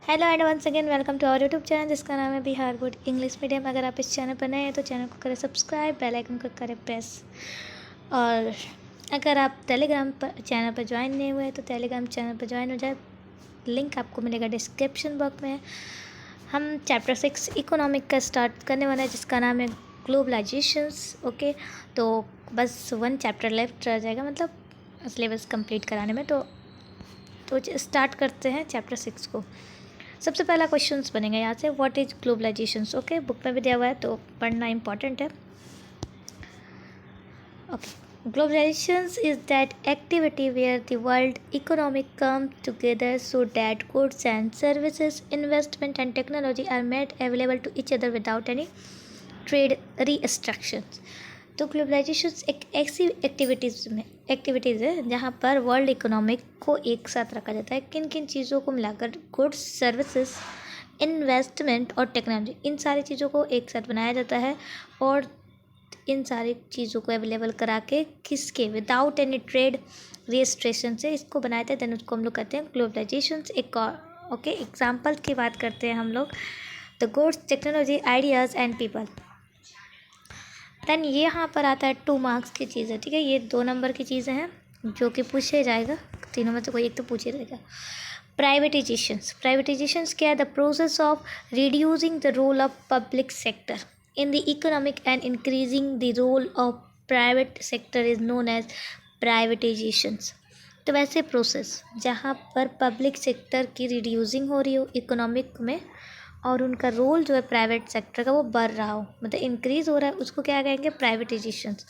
Hello and once again welcome to our YouTube channel जिसका नाम है बिहार बोर्ड इंग्लिश मीडियम। अगर आप इस चैनल पर नए हैं तो चैनल को करें सब्सक्राइब, बेल आइकन को करें प्रेस। और अगर आप टेलीग्राम पर चैनल पर ज्वाइन नहीं हुए तो टेलीग्राम चैनल पर ज्वाइन हो जाए, लिंक आपको मिलेगा डिस्क्रिप्शन बॉक्स में। हम चैप्टर 6 इकोनॉमिक का स्टार्ट करने वाला है जिसका नाम है ग्लोबलाइजेशंस। ओके, तो बस 1 चैप्टर लेफ्ट रह जाएगा, मतलब सिलेबस कंप्लीट कराने में। तो स्टार्ट करते हैं चैप्टर 6 को। सबसे पहला क्वेश्चंस बनेगा यहाँ से, what is globalisations. Okay, book में भी दिया हुआ है तो पढ़ना इंपॉर्टेंट है। Okay, globalisations is that activity where the world economic come together so that goods and services, investment and technology are made available to each other without any trade restrictions. तो globalisation एक ऐसी activities है जहाँ पर world economic को एक साथ रखा जाता है। किन किन चीज़ों को मिलाकर, गुड्स, सर्विसेज, इन्वेस्टमेंट और टेक्नोलॉजी, इन सारी चीज़ों को एक साथ बनाया जाता है। और इन सारी चीज़ों को अवेलेबल करा के किसके, विदाउट एनी ट्रेड रजिस्ट्रेशन से इसको बनाए थे, देन उसको हम लोग कहते हैं ग्लोबलाइजेशन। एक ओके, एग्जाम्पल की बात करते हैं हम लोग, the goods, technology, ideas and people. Then ये यहाँ पर आता है 2 मार्क्स की चीज़ है, ठीक है। ये 2 नंबर की चीज़ें हैं जो कि पूछे जाएगा, तीनों में से कोई एक तो पूछे रहेगा। प्राइवेटाइजेशंस क्या है? The process of reducing the role of public sector in the economic and increasing the role of private sector is known as privatisations. तो वैसे प्रोसेस जहाँ पर पब्लिक सेक्टर की रिड्यूसिंग हो रही हो इकोनॉमिक में और उनका रोल जो है प्राइवेट सेक्टर का वो बढ़ रहा हो, मतलब इंक्रीज़ हो रहा है, उसको क्या कहेंगे? प्राइवेटाइजेशंस।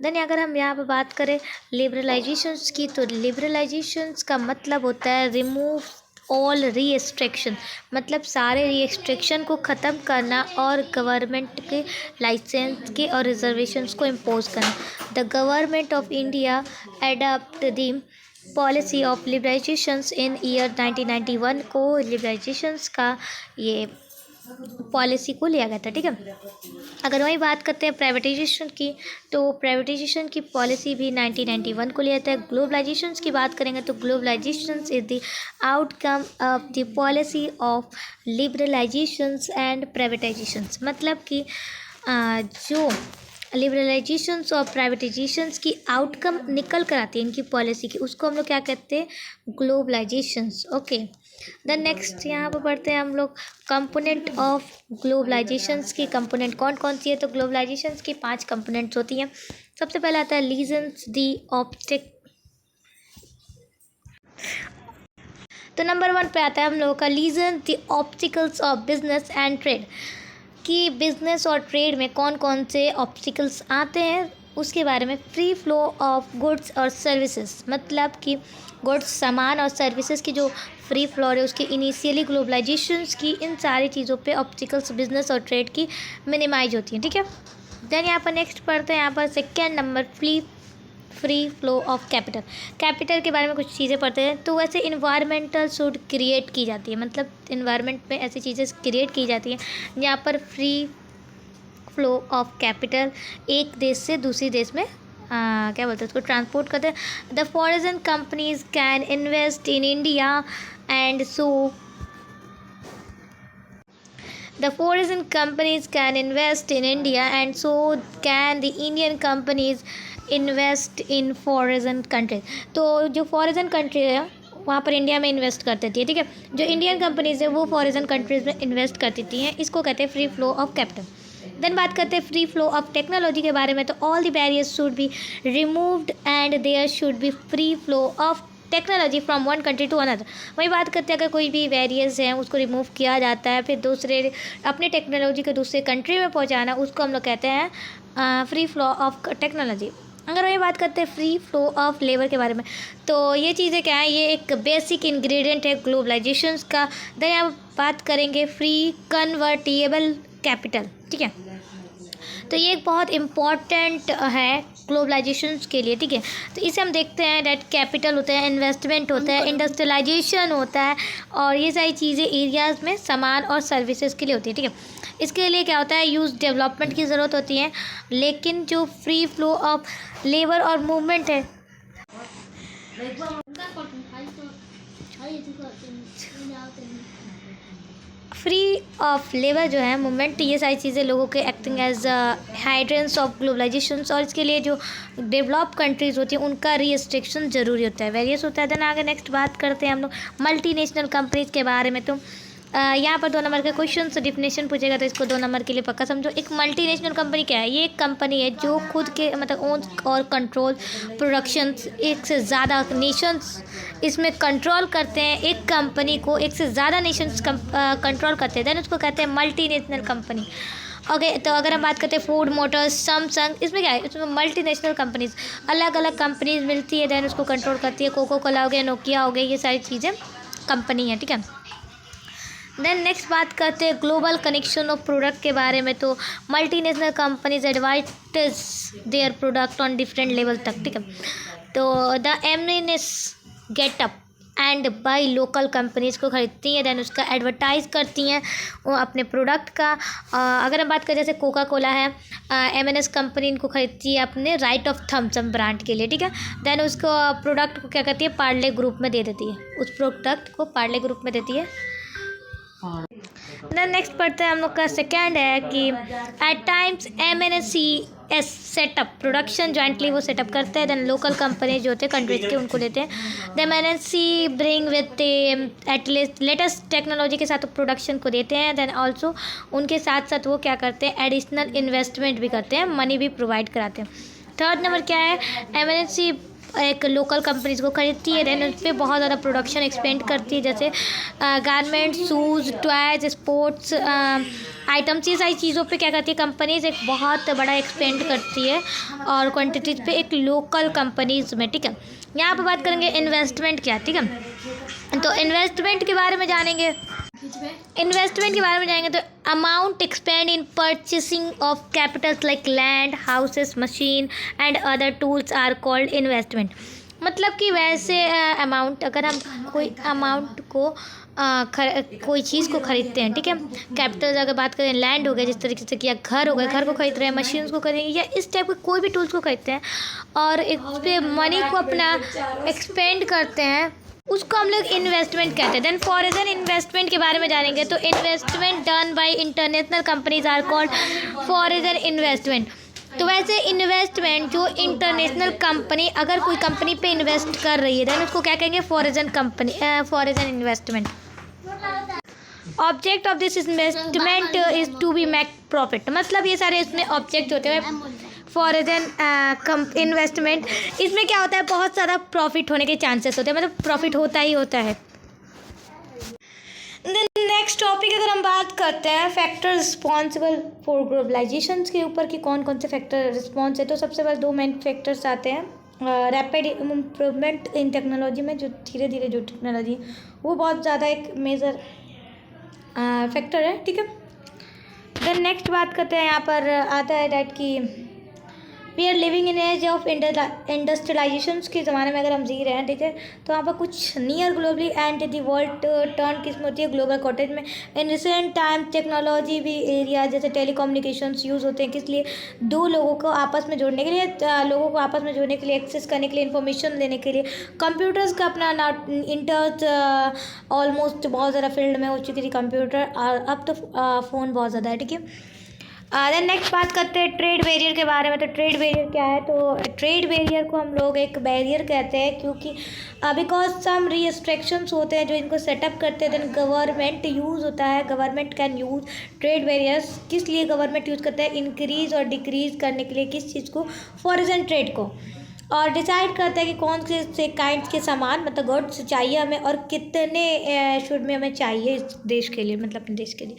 देन अगर हम यहाँ पे बात करें लिबरलाइजेशंस की, तो लिबरलाइजेशंस का मतलब होता है रिमूव ऑल रिस्ट्रिक्शन, मतलब सारे रिस्ट्रिक्शन को ख़त्म करना और गवर्नमेंट के लाइसेंस के और रिजर्वेशंस को इम्पोज करना। The government of India adopt the policy of liberalisations in year 1991 को लिबरलाइजेशंस का ये पॉलिसी को लिया गया था, ठीक है। अगर वही बात करते हैं प्राइवेटाइजेशन की, तो प्राइवेटाइजेशन की पॉलिसी भी 1991 को लिया था। ग्लोबलाइजेशन की बात करेंगे तो globalisation is the outcome of the policy of liberalisations and privatisations, मतलब कि जो लिबरलाइजेशंस और प्राइवेटाइजेशंस की आउटकम निकल कर आती है इनकी पॉलिसी की, उसको हम लोग क्या कहते हैं? ग्लोबलाइजेशंस। ओके, देन नेक्स्ट यहाँ पर पढ़ते हैं हम लोग कंपोनेंट ऑफ ग्लोबलाइजेशंस की। कंपोनेंट कौन कौन सी है? तो ग्लोबलाइजेशंस की 5 कंपोनेंट्स होती हैं। सबसे पहला आता है लीजन्स दी ऑप्टिक। तो नंबर 1 पे आता है हम लोगों का lessen the obstacles of business and trade, कि बिजनेस और ट्रेड में कौन कौन से ऑब्स्टिकल्स आते हैं उसके बारे में। फ्री फ्लो ऑफ गुड्स और सर्विसेज, मतलब कि गुड्स, सामान और सर्विसेज की जो फ्री फ्लो है उसकी इनिशियली ग्लोबलाइजेशंस की इन सारी चीज़ों पे ऑब्स्टिकल्स बिजनेस और ट्रेड की मिनिमाइज होती हैं, ठीक है। देन यहाँ पर नेक्स्ट पढ़ते हैं, यहाँ पर second number free flow of capital के बारे में कुछ चीज़ें पढ़ते हैं। तो वैसे इन्वायरमेंटल शुड क्रिएट की जाती है, मतलब इन्वायरमेंट में ऐसी चीज़ें क्रिएट की जाती हैं यहाँ पर फ्री फ्लो ऑफ कैपिटल एक देश से दूसरी देश में क्या बोलते हैं उसको, ट्रांसपोर्ट करते हैं। The foreign companies can invest in India and so the foreign companies can invest in India and so can the Indian companies invest in foreign countries। तो जो फॉरेन कंट्री है वहाँ पर इंडिया में इन्वेस्ट कर देती है, ठीक है। जो इंडियन कंपनीज है वो फॉरेन कंट्रीज़ में इन्वेस्ट कर देती हैं, इसको कहते हैं free flow of capital. Then बात करते हैं फ्री फ्लो ऑफ टेक्नोलॉजी के बारे में, तो all the barriers should be removed and there should be free flow of technology from one country to another. वही बात करते हैं अगर कोई भी बैरियर्स हैं उसको रिमूव किया जाता है, फिर दूसरे अपनी टेक्नोलॉजी को दूसरे कंट्री में पहुंचाना, उसको हम लोग कहते हैं फ्री फ्लो ऑफ टेक्नोलॉजी। अगर वही बात करते हैं फ्री फ्लो ऑफ लेबर के बारे में, तो ये चीज़ें क्या है? ये एक बेसिक इंग्रेडिएंट है ग्लोबलाइजेशंस का। देन यहाँ बात करेंगे फ्री कन्वर्टिबल कैपिटल, ठीक है। तो ये एक बहुत इम्पॉर्टेंट है ग्लोबलाइजेशन के लिए, ठीक है। तो इसे हम देखते हैं डेट कैपिटल होता है, इन्वेस्टमेंट होता है, इंडस्ट्रियलाइजेशन होता है, और ये सारी चीज़ें एरियाज़ में सामान और सर्विसेज के लिए होती है, ठीक है। इसके लिए क्या होता है? यूज़ डेवलपमेंट की ज़रूरत होती है, लेकिन जो फ्री फ्लो ऑफ लेबर और मूवमेंट है फ्री ऑफ लेबर जो है मूवमेंट, ये सारी चीज़ें लोगों के एक्टिंग एज हाइड्रेंस ऑफ ग्लोबलाइजेशन, और इसके लिए जो डेवलप कंट्रीज़ होती हैं उनका रिस्ट्रिक्शन ज़रूरी होता है, वेरियस होता है। देन आगे नेक्स्ट बात करते हैं हम लोग मल्टीनेशनल कंपनीज के बारे में। तो यहाँ पर 2 नंबर का क्वेश्चन से डिफिनेशन पूछेगा तो इसको 2 नंबर के लिए पक्का समझो। एक मल्टीनेशनल कंपनी क्या है? ये एक कंपनी है जो खुद के मतलब ओन और कंट्रोल प्रोडक्शन एक से ज़्यादा नेशंस इसमें कंट्रोल करते हैं। एक कंपनी को एक से ज़्यादा नेशंस कंट्रोल करते हैं, देन उसको कहते हैं मल्टीनेशनल कंपनी। ओके, तो अगर हम बात करते हैं फूड, मोटर्स, सैमसंग, इसमें क्या है? इसमें मल्टीनेशनल कंपनीज, अलग अलग कंपनीज मिलती है, देन उसको कंट्रोल करती है। कोको कोला हो गया, नोकिया हो गया, ये सारी चीज़ें कंपनी है, ठीक है। देन नेक्स्ट बात करते हैं ग्लोबल कनेक्शन ऑफ प्रोडक्ट के बारे में। तो multinational companies advertise their product on different level तक, ठीक है। तो the MNS get up and by local companies को ख़रीदती हैं, देन उसका एडवर्टाइज़ करती हैं वो अपने प्रोडक्ट का। अगर हम बात करें जैसे कोका कोला है, एमएनएस कंपनी इनको ख़रीदती है अपने राइट ऑफ थम्सअप ब्रांड के लिए, ठीक है। देन उसको प्रोडक्ट को क्या करती है? पार्ले ग्रुप में दे देती है, उस प्रोडक्ट को पार्ले ग्रुप में देती है। देन नेक्स्ट पढ़ते हैं हम लोग का सेकेंड है कि at times MNC set up production jointly वो सेटअप करते हैं, देन लोकल कंपनी जो होते हैं कंट्रीज के उनको लेते हैं। Then MNC bring with at least latest technology के साथ प्रोडक्शन को देते हैं, देन ऑल्सो उनके साथ साथ वो क्या करते हैं? एडिशनल इन्वेस्टमेंट भी करते हैं, मनी भी प्रोवाइड कराते हैं। थर्ड नंबर क्या है? एमएनसी एक लोकल कंपनीज को खरीदती है, देन उस पर बहुत ज़्यादा प्रोडक्शन एक्सपेंड करती है, जैसे garments, shoes, toys, sports items, ये सारी चीज़ों पे क्या करती है कंपनीज? एक बहुत बड़ा एक्सपेंड करती है और क्वांटिटीज़ पे एक लोकल कंपनीज में, ठीक है। यहाँ पे बात करेंगे इन्वेस्टमेंट क्या, ठीक है। तो इन्वेस्टमेंट के बारे में जानेंगे, तो amount expend in purchasing of capitals like land, houses, machine and other tools are called investment. मतलब कि वैसे अमाउंट, अगर हम कोई अमाउंट को कोई चीज़ को खरीदते हैं, ठीक है। कैपिटल अगर बात करें, लैंड हो गया जिस तरीके से, किया घर हो गया, घर को खरीद रहे हैं, मशीन्स को खरीदेंगे, या इस टाइप के कोई भी टूल्स को खरीदते हैं और इस पे मनी को अपना एक्सपेंड करते हैं, उसको हम लोग इन्वेस्टमेंट कहते हैं। देन फॉरेन इन्वेस्टमेंट के बारे में जानेंगे, तो investment done by international companies are called foreign investment. तो वैसे इन्वेस्टमेंट जो इंटरनेशनल कंपनी अगर कोई कंपनी पे इन्वेस्ट कर रही है, देन उसको क्या कहेंगे? Foreign investment. Object of this investment is to be make profit. मतलब ये सारे इसमें ऑब्जेक्ट होते हैं फॉरेन इन्वेस्टमेंट, इसमें क्या होता है? बहुत ज़्यादा प्रॉफिट होने के चांसेस होते हैं, मतलब प्रॉफिट होता ही होता है। नेक्स्ट टॉपिक अगर हम बात करते हैं फैक्टर रिस्पॉन्सिबल फॉर ग्लोबलाइजेशन के ऊपर कि कौन कौन से फैक्टर रिस्पॉन्स है, तो सबसे पहले 2 मेन फैक्टर्स आते हैं। रैपिड इम्प्रूवमेंट इन टेक्नोलॉजी में, जो धीरे धीरे जो टेक्नोलॉजी वो बहुत ज़्यादा एक मेजर फैक्टर है, ठीक है। देन नेक्स्ट बात करते हैं, यहाँ पर आता है डैट की we are living in age of industrialisation के ज़माने में अगर हम जी रहे हैं, ठीक है। तो यहाँ पर कुछ near globally and the world turn किस में होती है? ग्लोबल कॉटेज में। इन रिसेंट टाइम टेक्नोलॉजी भी एरिया जैसे टेलीकम्युनिकेशंस यूज़ होते हैं, किस लिए? 2 लोगों को आपस में जोड़ने के लिए, लोगों को आपस में जोड़ने के लिए, एक्सेस करने के लिए, इन्फॉर्मेशन देने के लिए। कंप्यूटर्स का अपना ऑलमोस्ट बहुत ज़्यादा फील्ड में हो चुकी थी कंप्यूटर, और अब तो फ़ोन बहुत ज़्यादा है, ठीक है। देन नेक्स्ट बात करते हैं ट्रेड बैरियर के बारे में। तो ट्रेड बैरियर क्या है? तो ट्रेड बैरियर को हम लोग एक बैरियर कहते हैं, क्योंकि बिकॉज सम रिस्ट्रिक्शंस होते हैं जो इनको सेटअप करते हैं, देन गवर्नमेंट यूज़ होता है, government can use trade barriers. किस लिए गवर्नमेंट यूज़ करता है? इंक्रीज़ और डिक्रीज़ करने के लिए, किस चीज़ को? फॉरेन ट्रेड को। और डिसाइड करता है कि कौन से काइंड के सामान मतलब गुड्स चाहिए हमें और कितने शुड में हमें चाहिए इस देश के लिए, मतलब अपने देश के लिए।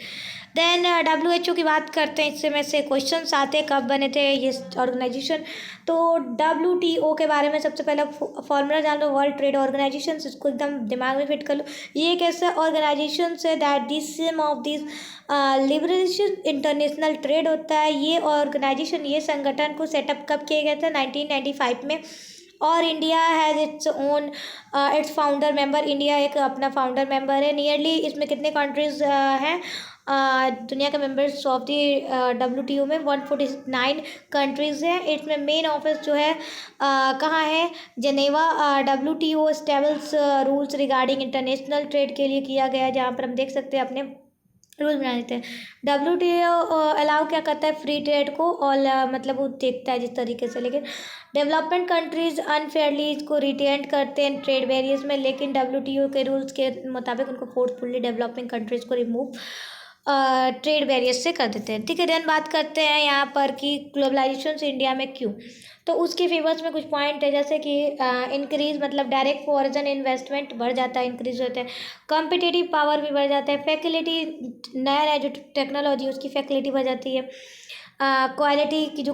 देन WHO की बात करते हैं, इससे में से क्वेश्चंस आते हैं, कब बने थे ये ऑर्गेनाइजेशन। तो WTO के बारे में सबसे पहला फॉर्मूला जान लो, वर्ल्ड ट्रेड ऑर्गेनाइजेशन, इसको एकदम दिमाग में फिट कर लो। ये एक ऐसा ऑर्गेनाइजेशन है that this same of this liberation international trade होता है। ये ऑर्गेनाइजेशन, ये संगठन को सेटअप कब किया गया था? 1995 में। और India has its own it's founder member, India एक अपना फाउंडर मेंबर है। नियरली इसमें कितने कंट्रीज़ हैं दुनिया के मेंबर्स ऑफ द WTO में? 149 कंट्रीज़ हैं। इसमें मेन ऑफिस जो है कहाँ है? जनेवा। WTO stables rules regarding international trade के लिए किया गया है, जहाँ पर हम देख सकते हैं अपने रूल बना देते हैं। WTO अलाउ क्या करता है, फ्री ट्रेड को, और मतलब वो देखता है जिस तरीके से, लेकिन डेवलपमेंट कंट्रीज अनफेयरली इसको रिटेन करते हैं ट्रेड बैरियर्स में, लेकिन WTO के रूल्स के मुताबिक उनको फोर्सफुली डेवलपिंग कंट्रीज को रिमूव ट्रेड बैरियर्स से कर देते हैं। ठीक है, देन बात करते हैं यहाँ पर कि ग्लोबलाइजेशन से इंडिया में क्यों। तो उसके फेवर्स में कुछ पॉइंट है, जैसे कि इंक्रीज मतलब डायरेक्ट फॉरेन इन्वेस्टमेंट बढ़ जाता है, इंक्रीज होता है, कॉम्पिटिटिव पावर भी बढ़ जाता है, फैसिलिटी नया नया जो टेक्नोलॉजी उसकी फैसिलिटी बढ़ जाती है, क्वालिटी की जो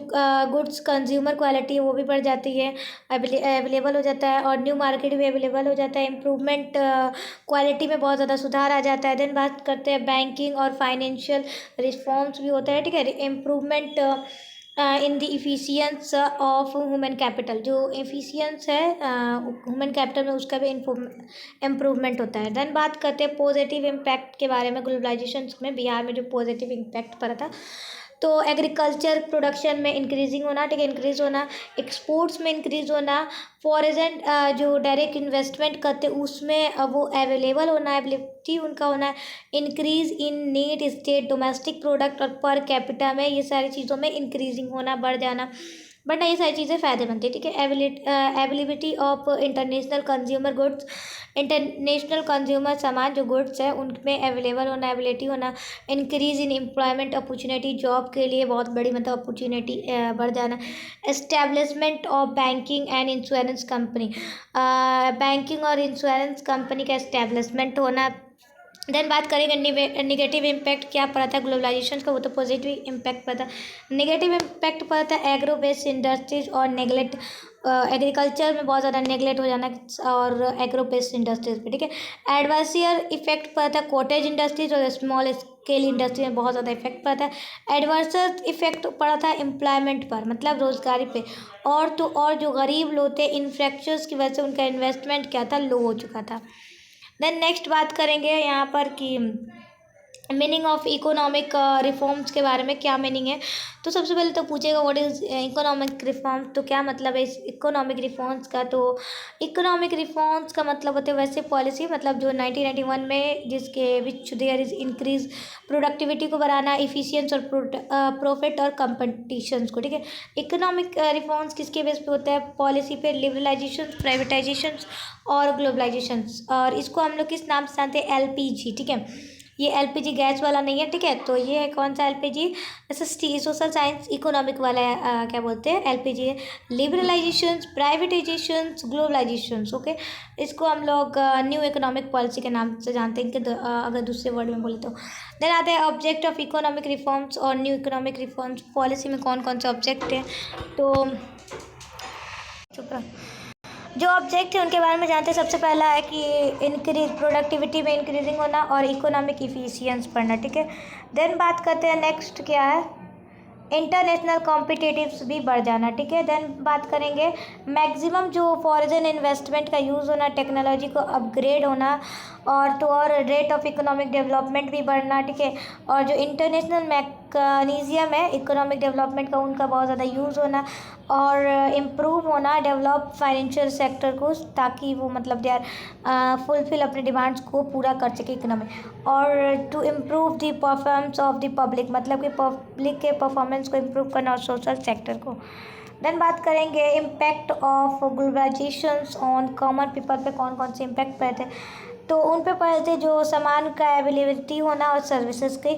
गुड्स कंज्यूमर क्वालिटी है वो भी बढ़ जाती है, अवेलेबल हो जाता है, और न्यू मार्केट भी अवेलेबल हो जाता है, इम्प्रूवमेंट क्वालिटी में बहुत ज़्यादा सुधार आ जाता है। देन बात करते हैं बैंकिंग और फाइनेंशियल रिफॉर्म्स भी होता है। ठीक है, improvement in the efficiency of human capital, जो एफिशिएंस है ह्यूमन कैपिटल में उसका भी इम्प्रूवमेंट होता है। देन बात करते हैं पॉजिटिव इम्पैक्ट के बारे में ग्लोबलाइजेशन में बिहार में जो पॉजिटिव इम्पैक्ट पड़ा था। तो एग्रीकल्चर प्रोडक्शन में इंक्रीजिंग होना, ठीक है, इंक्रीज होना, एक्सपोर्ट्स में इंक्रीज होना, फॉरेन जो डायरेक्ट इन्वेस्टमेंट करते उसमें वो अवेलेबल होना, एबिलिटी उनका होना, increase in need state domestic product और पर कैपिटा में ये सारी चीज़ों में इंक्रीजिंग होना, बढ़ जाना, बट ये सारी चीज़ें फ़ायदेमंद थी। ठीक है, availability of international consumer goods, international consumer सामान जो गुड्स है उनमें अवेलेबल होना, एबिलिटी होना, increase in employment opportunity, job के लिए बहुत बड़ी मतलब अपॉर्चुनिटी बढ़ जाना, establishment of banking and insurance company, banking और इंश्योरेंस कंपनी का एस्टेब्लिशमेंट होना। देन बात करेंगे निगेटिव इम्पैक्ट क्या पड़ा था ग्लोबलाइजेशन का, वो तो पॉजिटिव इम्पैक्ट पड़ा था। निगेटिव इम्पैक्ट पड़ा था एग्रो बेस्ड इंडस्ट्रीज और नेगलेक्ट, एग्रीकल्चर में बहुत ज़्यादा नेगलेक्ट हो जाना और एग्रो बेस्ड इंडस्ट्रीज पे। ठीक है, एडवर्सियर इफेक्ट पड़ा था कॉटेज इंडस्ट्रीज और स्मॉल स्केल इंडस्ट्री में बहुत ज़्यादा इफेक्ट पड़ा था। एडवर्सर इफेक्ट पड़ा था एम्प्लॉयमेंट पर, मतलब रोजगारी पे, और तो और जो गरीब लोग थे इन्फ्लेक्शंस की वजह से उनका इन्वेस्टमेंट क्या था, लो हो चुका था। देन नेक्स्ट बात करेंगे यहाँ पर कि मीनिंग ऑफ इकोनॉमिक रिफॉर्म्स के बारे में, क्या मीनिंग है। तो सबसे पहले तो पूछेगा व्हाट इज़ इकोनॉमिक रिफॉर्म, तो क्या मतलब है इस इकोनॉमिक रिफॉर्म्स का। तो इकोनॉमिक रिफॉर्म्स का मतलब होते हैं वैसे पॉलिसी, मतलब जो 1991 में जिसके which there is increase productivity को बढ़ाना, इफिशियंस और प्रॉफिट और कंपटीशन को। ठीक है, इकोनॉमिक रिफॉर्म्स किसके बेस पे होता है, पॉलिसी पे, लिबरलाइजेशन, प्राइवेटाइजेशन और ग्लोबलाइजेशन, और इसको हम लोग किस नाम से जानते हैं, LPG। ठीक है, ये LPG गैस वाला नहीं है। ठीक है, तो ये है कौन सा LPG, SST social science economic वाला क्या बोलते हैं, LPG है। लिबरलाइजेशन, प्राइवेटाइजेशन, ग्लोबलाइजेशन, ओके, इसको हम लोग न्यू इकोनॉमिक पॉलिसी के नाम से जानते हैं कि अगर दूसरे वर्ड में बोले तो। देन आते हैं ऑब्जेक्ट ऑफ इकोनॉमिक रिफॉर्म्स और न्यू इकोनॉमिक रिफॉर्म्स, पॉलिसी में कौन कौन से ऑब्जेक्ट हैं। तो चुप रहो, जो ऑब्जेक्ट है उनके बारे में जानते हैं। सबसे पहला है कि इंक्रीज प्रोडक्टिविटी में इंक्रीजिंग होना और इकोनॉमिक इफिशियंस बढ़ना। ठीक है, देन बात करते हैं नेक्स्ट क्या है, इंटरनेशनल कॉम्पिटिटिव्स भी बढ़ जाना। ठीक है, देन बात करेंगे मैक्सिमम जो फॉरेन इन्वेस्टमेंट का यूज़ होना, टेक्नोलॉजी को अपग्रेड होना, और तो और रेट ऑफ इकोनॉमिक डेवलपमेंट भी बढ़ना। ठीक है, और जो इंटरनेशनल मैकेनिज्म है इकोनॉमिक डेवलपमेंट का उनका बहुत ज़्यादा यूज़ होना, और इम्प्रूव होना डेवलप फाइनेंशियल सेक्टर को, ताकि वो मतलब दे आर फुलफिल अपने डिमांड्स को पूरा कर सके इकोनॉमी, और to improve the performance of the public, मतलब कि पब्लिक के परफॉर्मेंस को इम्प्रूव करना और सोशल सेक्टर को। देन बात करेंगे impact of globalisation on common people पे, कौन कौन से इम्पैक्ट पड़ते हैं। तो उन पे पड़े थे जो सामान का अवेलेबिलिटी होना और सर्विसेज की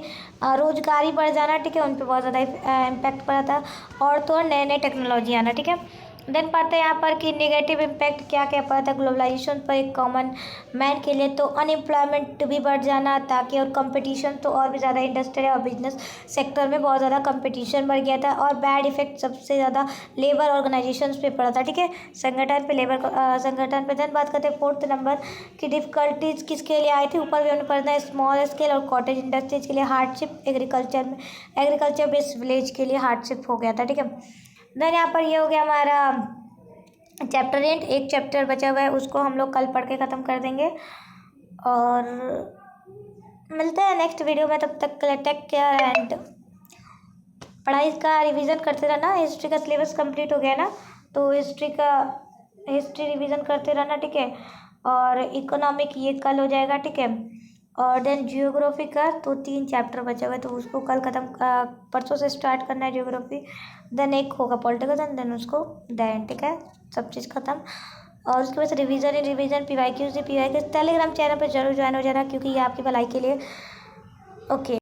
रोजगारी बढ़ जाना। ठीक है, उन पे बहुत ज़्यादा इम्पैक्ट पड़ा था, और तो और नए नए टेक्नोलॉजी आना। ठीक है, देन पढ़ते हैं यहाँ पर कि नेगेटिव इम्पैक्ट क्या क्या पड़ा था ग्लोबलाइजेशन पर एक कॉमन मैन के लिए। तो अनएम्प्लॉयमेंट भी बढ़ जाना, ताकि और कंपटीशन, तो और भी ज़्यादा इंडस्ट्री और बिजनेस सेक्टर में बहुत ज़्यादा कंपटीशन बढ़ गया था, और बैड इफेक्ट सबसे ज़्यादा लेबर ऑर्गेनाइजेशन पे पड़ा था। ठीक है, संगठन पे, लेबर संगठन पे। देन बात करते हैं फोर्थ नंबर की डिफ़िकल्टीज़ किसके लिए आई थी, ऊपर भी हमने पढ़ना है, स्मॉल स्केल और कॉटेज इंडस्ट्रीज के लिए हार्डशिप, एग्रीकल्चर में एग्रीकल्चर बेस्ड विलेज के लिए हार्डशिप हो गया था। ठीक है, देन यहाँ पर ये हो गया हमारा चैप्टर 8, एक चैप्टर बचा हुआ है उसको हम लोग कल पढ़ के ख़त्म कर देंगे, और मिलते हैं नेक्स्ट वीडियो में। तब तक टेक केयर एंड पढ़ाई का रिवीजन करते रहना। हिस्ट्री का सिलेबस कंप्लीट हो गया ना, तो हिस्ट्री रिवीजन करते रहना। ठीक है, और इकोनॉमिक ये कल हो जाएगा। ठीक है, और देन जियोग्राफी का तो 3 चैप्टर बचे हुए, तो उसको कल ख़त्म, परसों से स्टार्ट करना है जियोग्राफी। देन एक होगा पॉलिटिकल साइंस, देन उसको देन, ठीक है, सब चीज़ ख़त्म। और उसके बाद रिवीजन PYQs टेलीग्राम चैनल पर जरूर ज्वाइन हो जाना, क्योंकि ये आपकी भलाई के लिए। ओके।